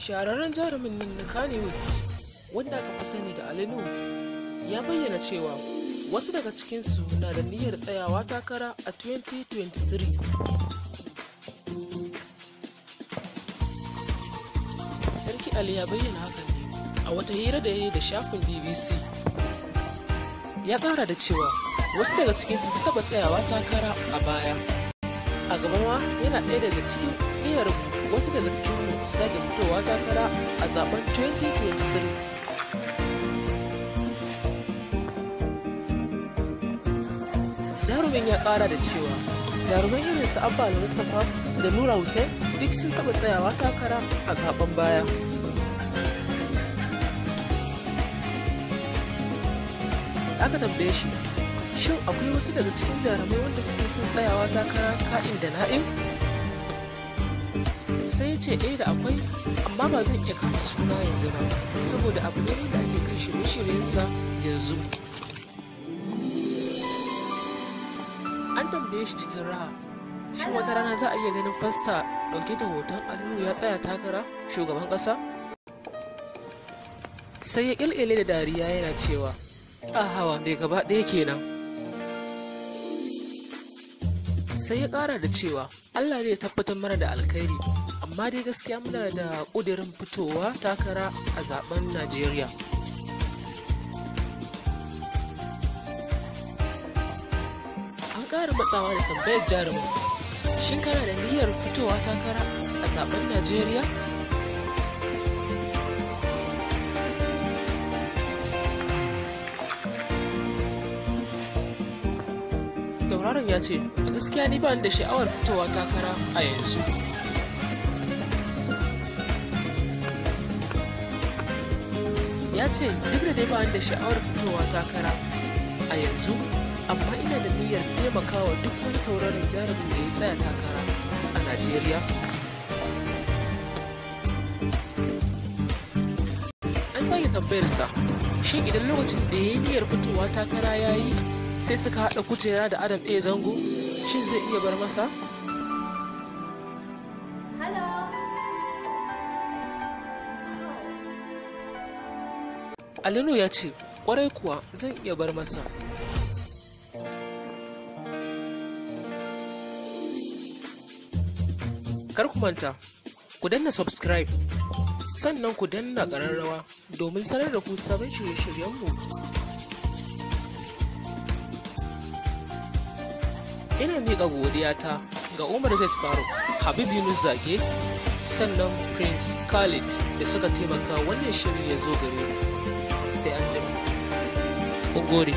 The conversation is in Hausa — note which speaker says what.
Speaker 1: Shahararren jarumin nan na Kannywood wanda aka fi sani da Ali Nuhu ya bayyana cewa wasu daga cikinsu na da niyyar tsayawa takara a 2023. Sarki Ali ya bayyana hakan ne a wata hira da ya yi da shafin BBC. Ya ƙara da cewa wasu daga cikinsu su taɓa tsayawa takara a baya. A gaba ma yana ɗaya daga cikin niyyar wasu daga cikin mu sake fitowa takara a zaben 2023. Jarumin ya ƙara da cewa jarumai irin su Abba Al-Mustapha da Nura Hussein duk sun taɓa tsayawa takara a zaben baya. Aka tambaye shi, shin akwai wasu daga cikin jarumai wanda suke son tsayawa takara ka'in da na'in? Sai ya ce da akwai, amma ba zan iya kama suna yanzu ba saboda abu ne da ake kan shirye-shiryensa yanzu. An tambaye shi cikin raha, shin wata rana za a iya ganin fasta dauke da hoton Aliyu ya tsaya takara shugaban kasa? Sai ya ƙilƙile da dariya yana cewa, hawa mai gaba ɗaya kenan. Sai ya ƙara da cewa Allah ne ya tabbatar mana da alkhairi, amma dai gaskiya muna da ƙudurin fitowa takara a zaben Najeriya. An ƙara matsawa da tambayar jarumin, shin kana da niyyar fitowa takara a zaben Najeriya? Tauraron ya ce, a gaskiya ni ba da sha'awar fitowa takara a yanzu. Ya ce duk da dai ba da sha'awar fitowa takara a yanzu, amma ina da niyyar taimakawa duk wani tauraron jarumin da ya tsaya takara a Najeriya. An sake tambayarsa, shin idan lokacin da ya yi niyyar fitowa takara ya yi sai suka haɗa kujera da Adam A. Zango, shin zai iya bar masa? Alinu ya ce, ƙwarai kuwa zan iya bar masa. Kar ku manta, ku danna subscribe, sannan ku danna ƙararrawa domin sanar da ku sabon shirye-shiryenmu. Ina miƙa godiyata ga Umar Zaid Faruk, Habib Yunus Zage, sannan Prince Khalid da suka taimaka wannan shirin ya zo gare ku. Sai an jima. Ku gode.